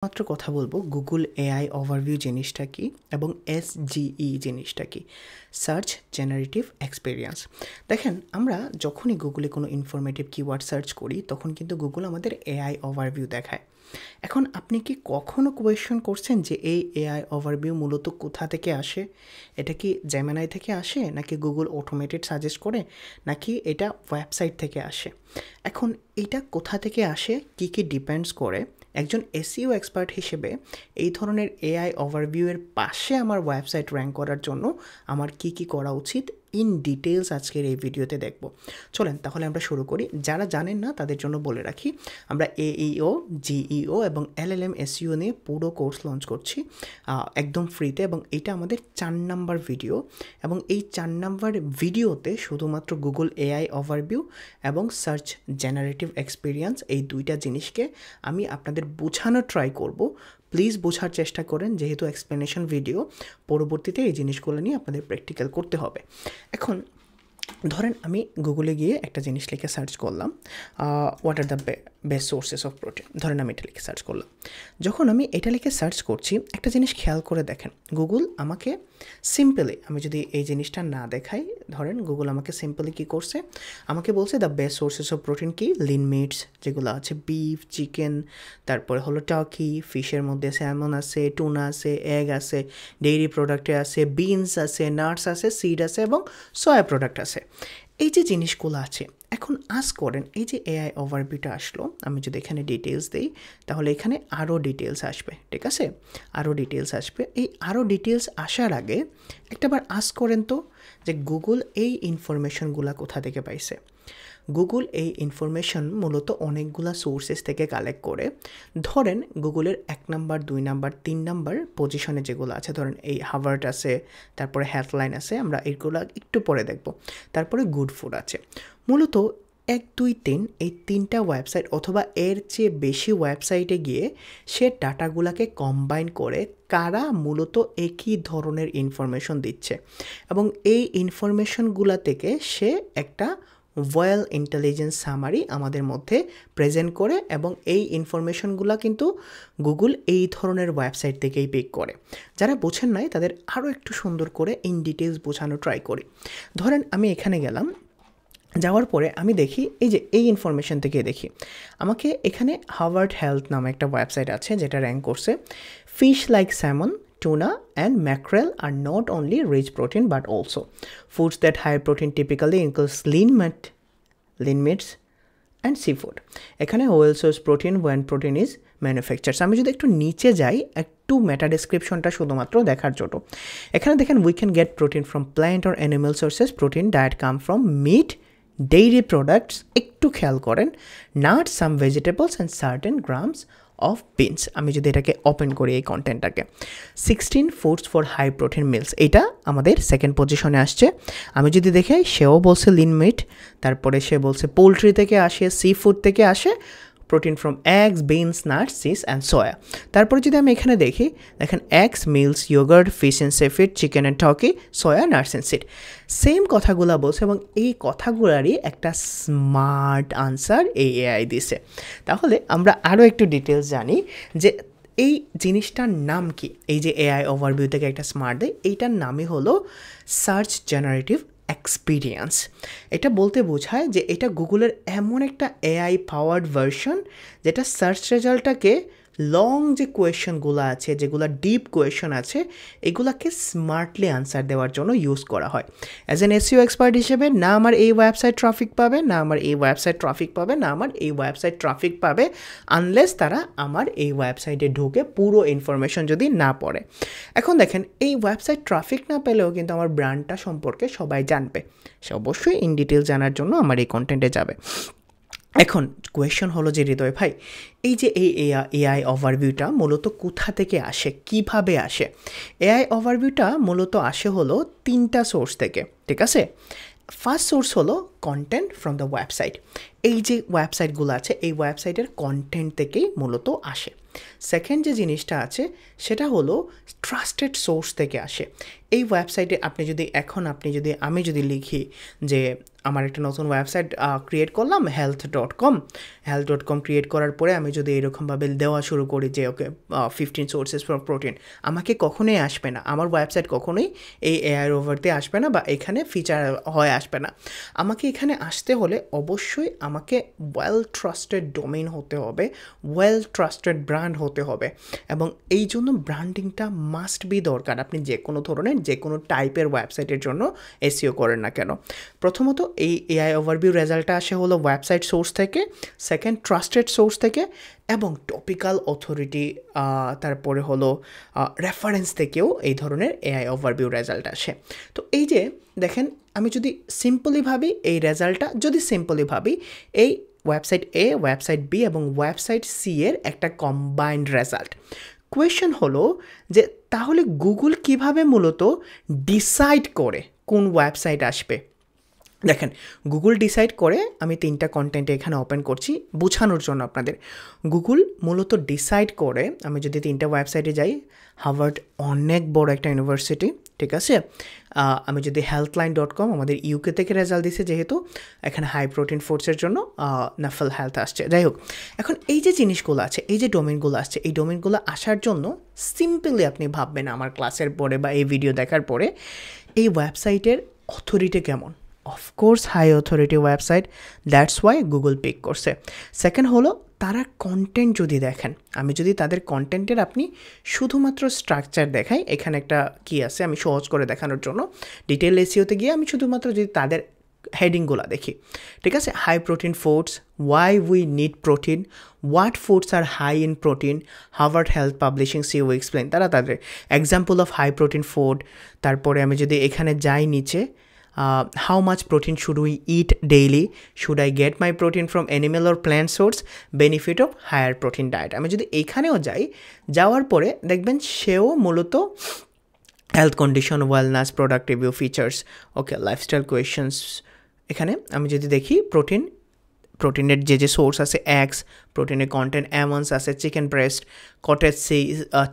মাত্র কথা বলবো গুগল এআই ওভারভিউ জিনিসটা কি এবং এসজিই জিনিসটা কি, সার্চ জেনারেটিভ এক্সপিরিয়েন্স। দেখেন, আমরা যখনই গুগলে কোনো ইনফরমেটিভ কিওয়ার্ড সার্চ করি তখন কিন্তু গুগল আমাদের এআই ওভারভিউ দেখায়। এখন আপনি কি কখনো কোয়েশ্চন করছেন যে এই এআই ওভারভিউ মূলত কোথা থেকে আসে? এটা কি জেমিনাই থেকে আসে, নাকি গুগল অটোমেটেড সাজেস্ট করে, নাকি এটা ওয়েবসাইট থেকে আসে? এখন এটা কোথা থেকে আসে, কি কি ডিপেন্ডস করে, একজন এসইও এক্সপার্ট হিসেবে এই ধরনের এআই ওভারভিউয়ের পাশে আমার ওয়েবসাইট র্যাঙ্ক করার জন্য আমার কি কি করা উচিত ইন ডিটেলস আজকের এই ভিডিওতে দেখব। চলেন তাহলে আমরা শুরু করি। যারা জানেন না তাদের জন্য বলে রাখি, আমরা এইও, জিইও এবং এলএলএম এসইও নিয়ে পুরো কোর্স লঞ্চ করছি একদম ফ্রিতে, এবং এটা আমাদের 4 নাম্বার ভিডিও। এবং এই 4 নাম্বার ভিডিওতে শুধুমাত্র গুগল এআই ওভারভিউ এবং সার্চ জেনারেটিভ এক্সপিরিয়েন্স এই দুইটা জিনিসকে আমি আপনাদের বোঝানোর ট্রাই করব। প্লিজ বোঝার চেষ্টা করেন, যেহেতু এক্সপ্লেনেশন ভিডিও, পরবর্তীতে এই জিনিসগুলো নিয়ে আপনাদের প্র্যাকটিক্যাল করতে হবে। এখন ধরেন আমি গুগলে গিয়ে একটা জিনিস লিখে সার্চ করলাম, what are the best sources of protein. ধরেন আমি এটা লিখে সার্চ করলাম। যখন আমি এটা লিখে সার্চ করছি, একটা জিনিস খেয়াল করে দেখেন, গুগল আমাকে সিম্পলি, আমি যদি এই জিনিসটা না দেখাই, ধরেন গুগল আমাকে সিম্পলি কী করছে, আমাকে বলছে the best sources of protein কি, লিন মিটস যেগুলো আছে, বিফ, চিকেন, তারপরে হলো টার্কি, ফিশের মধ্যে স্যালমন আছে, টুনা আছে, এগ আছে, ডেইরি প্রোডাক্টে আছে, বিনস আছে, নাটস আছে, সিড আছে এবং সয়া প্রোডাক্ট আছে। এই যে জিনিসগুলো আছে, এখন আজ করেন এই যে এআই ওভারভিউটা আসলো, আমি যদি এখানে ডিটেলস দিই তাহলে এখানে আরও ডিটেলস আসবে, ঠিক আছে? আরও ডিটেলস আসবে। এই আরও ডিটেলস আসার আগে একটাবার আজ করেন তো যে গুগল এই ইনফরমেশনগুলো কোথা থেকে পাইছে। গুগল এই ইনফরমেশন মূলত অনেকগুলা সোর্সেস থেকে কালেক্ট করে, ধরেন গুগলের 1 নাম্বার, 2 নাম্বার, 3 নাম্বার পজিশনে যেগুলো আছে, ধরেন এই হার্ভার্ড আছে, তারপরে হেল্থলাইন আছে, আমরা এইগুলো একটু পরে দেখব, তারপরে গুড ফুড আছে। মূলত 1, 2, 3 এই 3টা ওয়েবসাইট অথবা এর চেয়ে বেশি ওয়েবসাইটে গিয়ে সে ডাটাগুলোকে কম্বাইন করে কারা মূলত একই ধরনের ইনফরমেশন দিচ্ছে, এবং এই ইনফরমেশনগুলো থেকে সে একটা ওয়েল ইন্টেলিজেন্স সামারি আমাদের মধ্যে প্রেজেন্ট করে, এবং এই ইনফরমেশনগুলো কিন্তু গুগল এই ধরনের ওয়েবসাইট থেকেই পিক করে। যারা বোঝেন নাই তাদের আরও একটু সুন্দর করে ইন ডিটেলস বোঝানো ট্রাই করি। ধরেন আমি এখানে গেলাম, যাওয়ার পরে আমি দেখি এই যে এই ইনফরমেশন থেকে দেখি আমাকে এখানে হার্ভার্ড হেলথ নামে একটা ওয়েবসাইট আছে যেটা র্যাঙ্ক করছে, fish like salmon, tuna and mackerel are not only rich protein but also foods that high protein typically includes lean meats and seafood. এখানে well source protein when protein is manufactured. আমি যদি একটু নিচে যাই, একটু মেটা ডেসক্রিপশনটা শুধুমাত্র দেখার জন্য, এখানে দেখেন we can get protein from plant or animal sources. Protein diet come from meat, dairy products, একটু খেয়াল করেন, nuts, some vegetables and certain grams of beans. আমি যদি এটাকে ওপেন করি এই কন্টেন্টটাকে, 16 foods for high protein meals, এটা আমাদের সেকেন্ড পজিশনে আসছে। আমি যদি দেখে, সেও বলছে লিন মিট, তারপরে সে বলছে পোলট্রি থেকে আসে, সি ফুড থেকে আসে, protein from eggs, beans, nuts, cheese and soya. তারপরে যদি আমি এখানে দেখি, দেখেন eggs, meals, yoghurt, fish and seafood, chicken and turkey, soya, nuts and seed, same কথাগুলো বলছে, এবং এই কথাগুলারই একটা স্মার্ট আনসার এই এআই দিছে। তাহলে আমরা আরও একটু ডিটেলস জানি যে এই জিনিসটার নাম কি। এই যে এআই ওভারভিউ থেকে একটা স্মার্ট দেয়, এইটার নামই হলো সার্চ জেনারেটিভ এক্সপিরিয়েন্স। এটা বলতে বোঝায় যে এটা গুগলের এমন একটা এআই পাওয়ার্ড ভার্সন যেটা সার্চ রেজাল্টটাকে লং যে কোয়েশনগুলো আছে, যেগুলো ডিপ কোয়েশন আছে, এগুলাকে স্মার্টলি আনসার দেওয়ার জন্য ইউজ করা হয়। অ্যাজ অ্যান এসইও এক্সপার্ট হিসেবে, না আমার এই ওয়েবসাইট ট্রাফিক পাবে, না আমার এই ওয়েবসাইট ট্রাফিক পাবে, না আমার এই ওয়েবসাইট ট্রাফিক পাবে আনলেস তারা আমার এই ওয়েবসাইটে ঢুকে পুরো ইনফরমেশন যদি না পড়ে। এখন দেখেন, এই ওয়েবসাইট ট্রাফিক না পেলেও কিন্তু আমার ব্র্যান্ডটা সম্পর্কে সবাই জানবে, সে অবশ্যই ইন ডিটেল জানার জন্য আমার এই কন্টেন্টে যাবে। এখন কোয়েশ্চন হলো যে হৃদয় ভাই, এই যে এই এআই ওভারভিউটা মূলত কোথা থেকে আসে, কিভাবে আসে? এআই ওভারভিউটা মূলত আসে হলো 3টা সোর্স থেকে, ঠিক আছে? ফার্স্ট সোর্স হলো কন্টেন্ট ফ্রম দ্য ওয়েবসাইট। এই যে ওয়েবসাইটগুলো আছে এই ওয়েবসাইটের কন্টেন্ট থেকেই মূলত আসে। সেকেন্ড যে জিনিসটা আছে সেটা হলো ট্রাস্টেড সোর্স থেকে আসে। এই ওয়েবসাইটে আমি যদি লিখি যে আমার একটা নতুন ওয়েবসাইট ক্রিয়েট করলাম health.com ক্রিয়েট করার পরে আমি যদি এরকমভাবে দেওয়া শুরু করি যে ওকে 15 সোর্সেস ফর প্রোটিন, আমাকে কখনোই আসবে না, আমার ওয়েবসাইট কখনোই এই এআই ওভারতে আসবে না বা এখানে ফিচার হয়ে আসবে না। আমাকে এখানে আসতে হলে অবশ্যই আমাকে ওয়েল ট্রাস্টেড ডোমেইন হতে হবে, ওয়েল ট্রাস্টেড ব্র্যান্ড হতে হবে, এবং এই জন্য ব্র্যান্ডিংটা মাস্ট বি দরকার। আপনি যে কোনো ধরনের যে কোনো টাইপের ওয়েবসাইটের জন্য এসইও করেন না কেন। প্রথমত এই এআই ওভারভিউ রেজাল্টটা আসে হলো ওয়েবসাইট সোর্স থেকে, সেকেন্ড ট্রাস্টেড সোর্স থেকে, এবং টপিক্যাল অথরিটি তারপরে হলো রেফারেন্স থেকেও এই ধরনের এআই ওভারভিউ রেজাল্ট আসে। তো এই যে দেখেন, আমি যদি সিম্পলি ভাবি এই রেজাল্টটা, এই ওয়েবসাইট এ, ওয়েবসাইট বি এবং ওয়েবসাইট সি এর একটা কম্বাইন্ড রেজাল্ট। কোয়েশ্চেন হলো যে তাহলে গুগল কিভাবে মূলত ডিসাইড করে কোন ওয়েবসাইট আসবে। দেখেন, গুগল ডিসাইড করে, আমি 3টা কন্টেন্ট এখানে ওপেন করছি বোঝানোর জন্য আপনাদের। গুগল মূলত ডিসাইড করে, আমি যদি 3টা ওয়েবসাইটে যাই, হার্ভার্ড অনেক বড় একটা ইউনিভার্সিটি, ঠিক আছে। আমি যদি healthline.com আমাদের ইউকে থেকে রেজাল্ট দিছে, যেহেতু এখানে হাই প্রোটিন ফুডসের জন্য নাফল হেলথ আসছে। যাই হোক, এখন এই যে জিনিসগুলো আছে, এই যে ডোমেনগুলো আসছে, এই ডোমেনগুলো আসার জন্য সিম্পলি আপনি ভাববেন আমার ক্লাসের পরে বা এই ভিডিও দেখার পরে এই ওয়েবসাইটের অথরিটি কেমন। Of course high authority website, that's why Google pick করছে। সেকেন্ড হলো তারা কন্টেন্ট যদি দেখেন, আমি যদি তাদের কন্টেন্টের আপনি শুধুমাত্র স্ট্রাকচার দেখাই, এখানে একটা কি আছে আমি সহজ করে দেখানোর জন্য ডিটেল এসইওতে গিয়ে আমি শুধুমাত্র যদি তাদের হেডিংগুলো দেখি, ঠিক আছে। High protein foods, why we need protein, what foods are high in protein, Harvard Health Publishing সিও এক্সপ্লেন, তাদের example of high protein food. তারপরে আমি যদি এখানে যাই নিচে, how much protein should we eat daily, should I get my protein from animal or plant source, benefit of higher protein diet। আমি যদি এইখানেও যাওয়ার পরে দেখবেন সেও মূলত health condition, wellness, product review, features, okay, lifestyle questions. এখানে আমি যদি দেখি প্রোটিনের যে সোর্স আছে এগস, প্রোটিনের কন্টেন্ট অ্যামন্স আছে, চিকেন ব্রেস্ট, কটেজ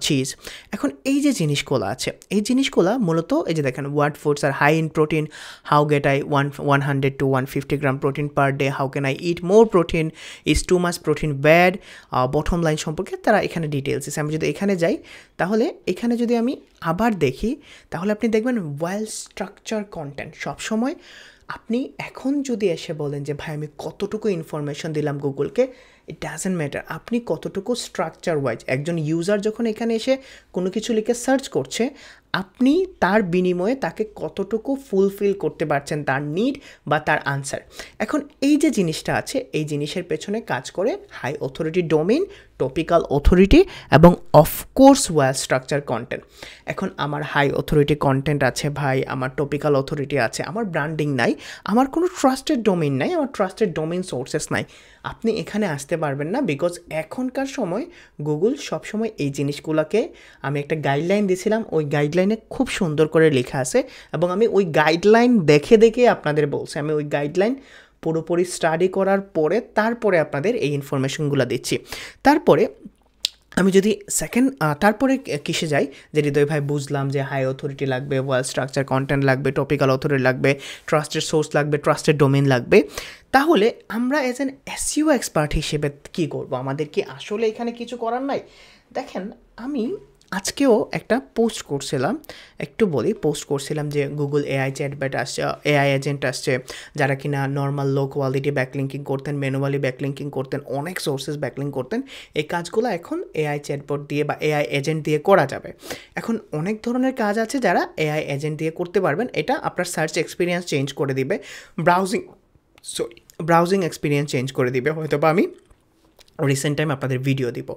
চিজ। এখন এই যে জিনিসগুলো আছে, এই জিনিসগুলো মূলত এই যে দেখেন, what foods are high in protein, how get I 100 to 150 gram protein per day, how can I eat more protein, is too much protein bad, bottom line সম্পর্কে তারা এখানে ডিটেলস আছে। আমি যদি এখানে যাই, তাহলে এখানে যদি আমি আবার দেখি, তাহলে আপনি দেখবেন ওয়েল স্ট্রাকচার কন্টেন্ট। সবসময় আপনি এখন যদি এসে বলেন যে ভাই আমি কতটুকু ইনফরমেশন দিলাম গুগলকে, ইট ডাজেন্ট ম্যাটার। আপনি কতটুকু স্ট্রাকচার ওয়াইজ, একজন ইউজার যখন এখানে এসে কোনো কিছু লিখে সার্চ করছে, আপনি তার বিনিময়ে তাকে কতটুকু ফুলফিল করতে পারছেন তার নিড বা তার আনসার। এখন এই যে জিনিসটা আছে, এই জিনিসের পেছনে কাজ করে high authority domain, topical authority এবং অফকোর্স ওয়েল স্ট্রাকচার কন্টেন্ট। এখন আমার হাই অথরিটি কন্টেন্ট আছে ভাই, আমার টপিক্যাল অথরিটি আছে, আমার ব্র্যান্ডিং নাই, আমার কোনো ট্রাস্টেড ডোমেইন নাই, আমার ট্রাস্টেড ডোমেইন সোর্সেস নাই, আপনি এখানে আসতে পারবেন না। বিকজ এখনকার সময় গুগল সবসময় এই জিনিসগুলোকে, আমি একটা গাইডলাইন দিয়েছিলাম, ওই গাইডলাইনে খুব সুন্দর করে লেখা আছে, এবং আমি ওই গাইডলাইন দেখে আপনাদের বলছি, আমি ওই গাইডলাইন পুরোপুরি স্টাডি করার পরে তারপরে আপনাদের এই ইনফরমেশনগুলো দিচ্ছি। তারপরে আমি যদি তারপরে কিসে যাই, যে হৃদয় ভাই বুঝলাম যে হাই অথরিটি লাগবে, ওয়েল স্ট্রাকচার কন্টেন্ট লাগবে, টপিক্যাল অথরিটি লাগবে, ট্রাস্টেড সোর্স লাগবে, ট্রাস্টেড ডোমেইন লাগবে, তাহলে আমরা এজ অ্যান এসইও এক্সপার্ট হিসেবে কী করবো? আমাদের কি আসলে এখানে কিছু করার নাই? দেখেন, আমি আজকেও একটা পোস্ট করছিলাম যে গুগল এআই চ্যাটবট আসছে, এআই এজেন্ট আসছে, যারা কিনা নর্মাল লো কোয়ালিটি ব্যাকলিঙ্কিং করতেন, ম্যানুয়ালি ব্যাকলিঙ্কিং করতেন, অনেক সোর্সেস ব্যাকলিঙ্ক করতেন। এই কাজগুলো এখন এআই চ্যাটবট দিয়ে বা এআই এজেন্ট দিয়ে করা যাবে। এখন অনেক ধরনের কাজ আছে যারা এআই এজেন্ট দিয়ে করতে পারবেন। এটা আপনার সার্চ এক্সপিরিয়েন্স চেঞ্জ করে দিবে, ব্রাউজিং এক্সপিরিয়েন্স চেঞ্জ করে দিবে। হয়তো বা আমি রিসেন্ট টাইম আপনাদের ভিডিও দিব।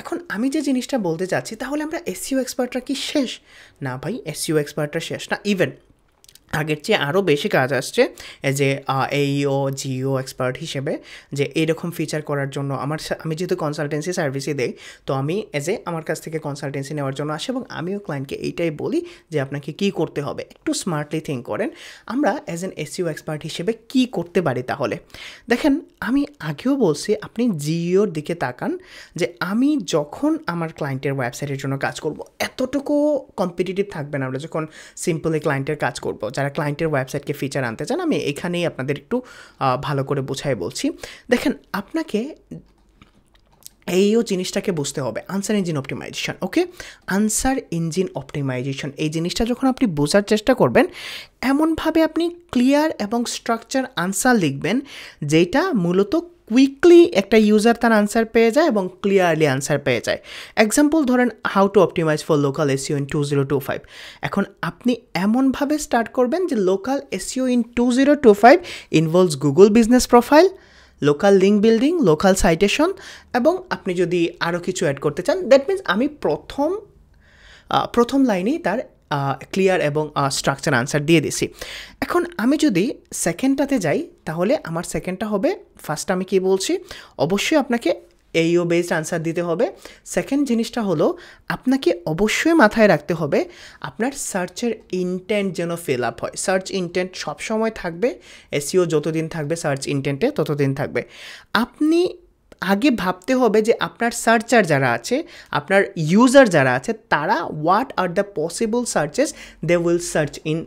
এখন আমি যে জিনিসটা বলতে চাচ্ছি, তাহলে আমরা এসইও এক্সপার্টরা কি শেষ? না ভাই, এসইও এক্সপার্টরা শেষ না। ইভেন আগের চেয়ে আরও বেশি কাজ আসছে এজ এ এইও জিও এক্সপার্ট হিসেবে, যে এইরকম ফিচার করার জন্য আমি যেহেতু কনসালটেন্সি সার্ভিসই দেই, তো আমি আমার কাছ থেকে কনসালটেন্সি নেওয়ার জন্য আসে এবং আমিও ক্লায়েন্টকে এইটাই বলি যে আপনাকে কী করতে হবে, একটু স্মার্টলি থিঙ্ক করেন। আমরা অ্যাজ এন এসইও এক্সপার্ট হিসেবে কী করতে পারি তাহলে? দেখেন, আমি আগেও বলছি আপনি জিওর দিকে তাকান, যে আমি যখন আমার ক্লায়েন্টের ওয়েবসাইটের জন্য কাজ করব, এতটুকু কম্পিটিটিভ থাকবে না আমরা যখন সিম্পলি ক্লায়েন্টের কাজ করব। যারা ক্লায়েন্টের ওয়েবসাইটকে ফিচার আনতে চান, আমি এখানেই আপনাদের একটু ভালো করে বোঝাই বলছি। দেখেন, আপনাকে এইও জিনিসটাকে বুঝতে হবে, আনসার ইঞ্জিন অপটিমাইজেশন। ওকে, আনসার ইঞ্জিন অপটিমাইজেশন এই জিনিসটা যখন আপনি বোঝার চেষ্টা করবেন, এমনভাবে আপনি ক্লিয়ার এবং স্ট্রাকচার আনসার লিখবেন যেটা মূলত কুইকলি একটা ইউজার তার আনসার পেয়ে যায় এবং ক্লিয়ারলি আনসার পেয়ে যায়। এক্সাম্পল ধরেন, how to optimize for local SEO in 2025। এখন আপনি এমনভাবে স্টার্ট করবেন যে local SEO in 2025 involves Google business profile, local link building, local citation, এবং আপনি যদি আরও কিছু অ্যাড করতে চান, দ্যাট মিনস আমি প্রথম লাইনেই তার ক্লিয়ার এবং স্ট্রাকচার আনসার দিয়ে দিছি। এখন আমি যদি সেকেন্ডটাতে যাই, তাহলে আমার সেকেন্ডটা হবে, ফার্স্ট আমি কি বলছি, অবশ্যই আপনাকে এইও বেসড আনসার দিতে হবে। সেকেন্ড জিনিসটা হলো, আপনাকে অবশ্যই মাথায় রাখতে হবে আপনার সার্চের ইনটেন্ট যেন ফিল আপ হয়। সার্চ ইনটেন্ট সবসময় থাকবে, এসইও যতদিন থাকবে সার্চ ইনটেন্টে ততদিন থাকবে। আপনি আগে ভাবতে হবে যে আপনার সার্চার যারা আছে, আপনার ইউজার যারা আছে, তারা what are the possible searches they will search in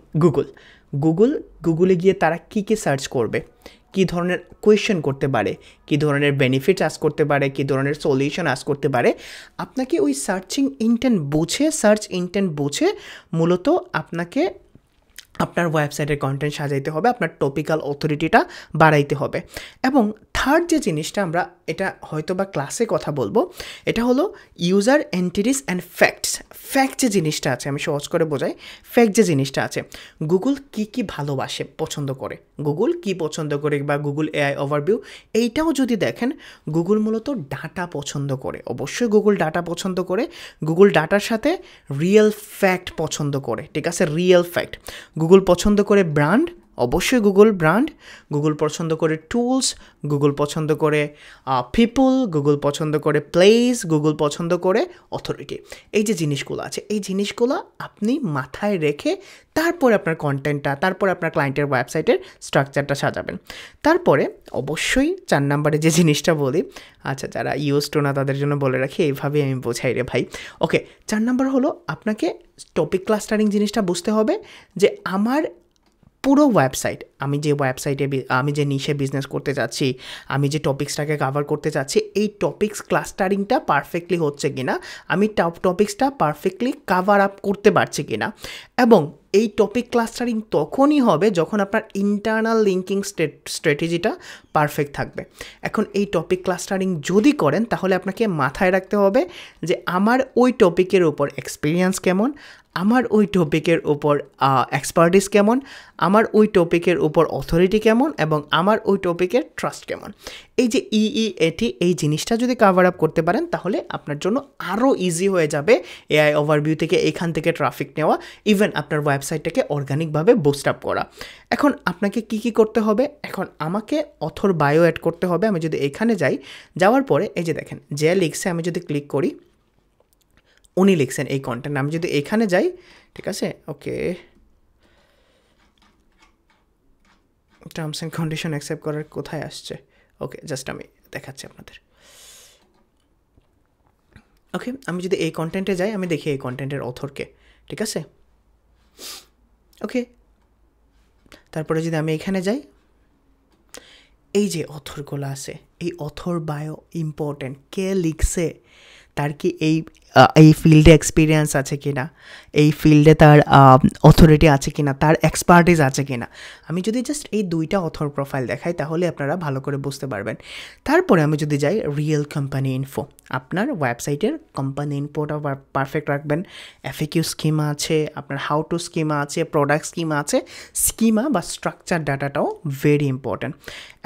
গুগলে গিয়ে তারা কী কী সার্চ করবে, কী ধরনের কোয়েশ্চেন করতে পারে, কী ধরনের বেনিফিটস আস করতে পারে, কী ধরনের সলিউশন আস করতে পারে। আপনাকে ওই সার্চ ইনটেন্ট বুঝে মূলত আপনাকে আপনার ওয়েবসাইটের কন্টেন্ট সাজাইতে হবে, আপনার টপিক্যাল অথরিটিটা বাড়াইতে হবে। এবং থার্ড যে জিনিসটা, আমরা এটা হয়তো বা ক্লাসে কথা বলবো, এটা হলো user entities and facts. Fact যে জিনিসটা আছে, আমি সহজ করে বোঝাই, ফ্যাক্ট যে জিনিসটা আছে, গুগল কী ভালোবাসে, পছন্দ করে, গুগল কী পছন্দ করে, বা গুগল এআই ওভারভিউ, এইটাও যদি দেখেন, গুগল মূলত ডাটা পছন্দ করে। অবশ্যই গুগল ডাটা পছন্দ করে, গুগল ডাটার সাথে রিয়েল ফ্যাক্ট পছন্দ করে, ঠিক আছে, রিয়েল ফ্যাক্ট। গুগল পছন্দ করে ব্র্যান্ড, অবশ্যই গুগল পছন্দ করে টুলস, গুগল পছন্দ করে পিপল, গুগল পছন্দ করে প্লেস, গুগল পছন্দ করে অথরিটি। এই যে জিনিসগুলো আছে, এই জিনিসগুলো আপনি মাথায় রেখে তারপরে আপনার কন্টেন্টটা, তারপরে আপনার ক্লায়েন্টের ওয়েবসাইটের স্ট্রাকচারটা সাজাবেন। তারপরে অবশ্যই 4 নম্বরে যে জিনিসটা বলি, আচ্ছা যারা ইউজ টু না তাদের জন্য বলে রাখি, এইভাবেই আমি বোঝাই রে ভাই। ওকে, 4 নম্বর হলো আপনাকে টপিক ক্লাস্টারিং জিনিসটা বুঝতে হবে, যে আমার পুরো ওয়েবসাইট, আমি যে নিশে বিজনেস করতে যাচ্ছি, আমি যে টপিক্সটাকে কভার করতে চাচ্ছি, এই টপিক্স ক্লাস্টারিংটা পারফেক্টলি হচ্ছে কিনা, আমি টপিক্সটা পারফেক্টলি কভার আপ করতে পারছি কিনা। এবং এই টপিক ক্লাস্টারিং তখনই হবে যখন আপনার ইন্টারনাল লিঙ্কিং স্ট্র্যাটেজিটা পারফেক্ট থাকবে। এখন এই টপিক ক্লাস্টারিং যদি করেন, তাহলে আপনাকে মাথায় রাখতে হবে যে আমার ওই টপিকের উপর এক্সপিরিয়েন্স কেমন, আমার ওই টপিকের উপর এক্সপার্টিস কেমন, আমার ওই টপিকের উপর অথরিটি কেমন, এবং আমার ওই টপিকের ট্রাস্ট কেমন। এই যে EEAT, এই জিনিসটা যদি কভার আপ করতে পারেন, তাহলে আপনার জন্য আরও ইজি হয়ে যাবে এআই ওভারভিউ থেকে, এখান থেকে ট্রাফিক নেওয়া, ইভেন আপনার ওয়েবসাইটটাকে অর্গানিকভাবে বুস্ট আপ করা। এখন আপনাকে কি করতে হবে? এখন আমাকে অথর বায়ো অ্যাড করতে হবে। আমি যদি এখানে যাওয়ার পরে এই যে দেখেন যে লিখছে, আমি যদি ক্লিক করি, উনি লিখছেন এই কন্টেন্ট। আমি যদি এখানে যাই, ঠিক আছে, ওকে, টার্মস অ্যান্ড কন্ডিশন অ্যাকসেপ্ট করার কোথায় আসছে? ওকে, জাস্ট আমি দেখাচ্ছি আপনাদের। ওকে, আমি যদি এই কন্টেন্টে যাই, আমি দেখি এই কন্টেন্টের অথরকে, ঠিক আছে। ওকে, তারপরে যদি আমি এখানে যাই, এই যে অথরগুলো আছে, এই অথর বায়ো ইম্পর্টেন্ট। কে লিখছে, তার কি এই ফিল্ডে এক্সপিরিয়েন্স আছে কি না, এই ফিল্ডে তার অথরিটি আছে কি না, তার এক্সপার্টিস আছে কি না। আমি যদি জাস্ট এই 2টা অথর প্রোফাইল দেখাই, তাহলে আপনারা ভালো করে বুঝতে পারবেন। তারপরে আমি যদি যাই রিয়েল কোম্পানি ইনফো, আপনার ওয়েবসাইটের কোম্পানি ইনফোটা পারফেক্ট রাখবেন। এফএকিউ স্কিমা আছে, আপনার হাউ টু স্কিমা আছে, প্রোডাক্ট স্কিমা আছে, স্কিমা বা স্ট্রাকচার ডাটাটাও ভেরি ইম্পর্ট্যান্ট।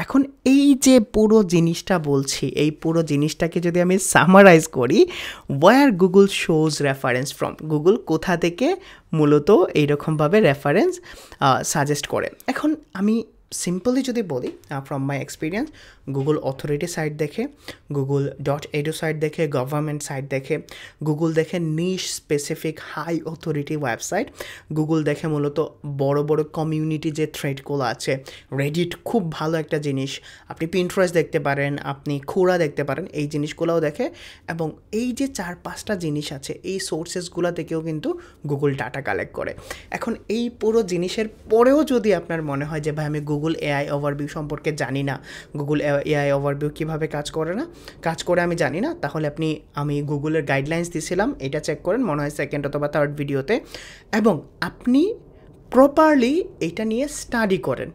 এখন এই যে পুরো জিনিসটা বলছি, এই পুরো জিনিসটাকে যদি আমি সামারাইজ করি, where Google shows reference from, Google কোথা থেকে মূলত এইরকমভাবে রেফারেন্স সাজেস্ট করে। এখন আমি সিম্পলি যদি বলি from my experience, Google authority site দেখে, google.edu সাইট দেখে, গভর্নমেন্ট সাইট দেখে, গুগল দেখে niche specific high authority website, Google দেখে মূলত বড় বড় কমিউনিটি যে থ্রেডগুলো আছে, রেডিট খুব ভালো একটা জিনিস, আপনি পিন্টারেস্ট দেখতে পারেন, আপনি খোরা দেখতে পারেন, এই জিনিসগুলোও দেখে। এবং এই যে 4-5টা জিনিস আছে, এই সোর্সেসগুলো থেকেও কিন্তু গুগল ডাটা কালেক্ট করে। এখন এই পুরো জিনিসের পরেও যদি আপনার মনে হয় যে ভাই আমি গুগল এআই ওভারভিউ সম্পর্কে জানি না, গুগল এআই ওভারভিউ কীভাবে কাজ করে আমি জানি না, তাহলে আমি গুগলের গাইডলাইন্স দিয়েছিলাম, এটা চেক করেন, মনে হয় সেকেন্ড অথবা থার্ড ভিডিওতে, এবং আপনি প্রপারলি এটা নিয়ে স্টাডি করেন।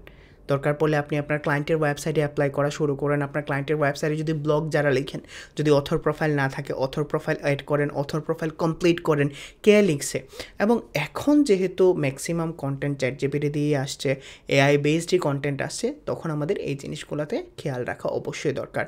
দরকার পড়লে আপনি আপনার ক্লায়েন্টের ওয়েবসাইটে অ্যাপ্লাই করা শুরু করেন। আপনার ক্লায়েন্টের ওয়েবসাইটে যদি ব্লগ যারা লিখেন, যদি অথর প্রোফাইল না থাকে, অথর প্রোফাইল অ্যাড করেন, অথর প্রোফাইল কমপ্লিট করেন কে লিখছে। এবং এখন যেহেতু ম্যাক্সিমাম কন্টেন্ট চ্যাটজিপিটি দিয়ে আসছে, এআই বেসডই কন্টেন্ট আসছে, তখন আমাদের এই জিনিসগুলোতে খেয়াল রাখা অবশ্যই দরকার।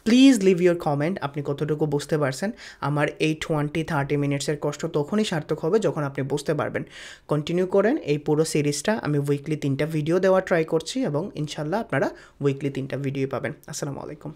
প্লিজ লিভ ইউর কমেন্ট, আপনি কতটুকু বুঝতে পারছেন। আমার এই 20-30 মিনিটসের কষ্ট তখনই সার্থক হবে যখন আপনি বুঝতে পারবেন। কন্টিনিউ করেন এই পুরো সিরিজটা, আমি উইকলি 3টা ভিডিও দেওয়ার ট্রাই করছি এবং ইনশাল্লাহ আপনারা উইকলি 3টা ভিডিও পাবেন। আসসালামু আলাইকুম।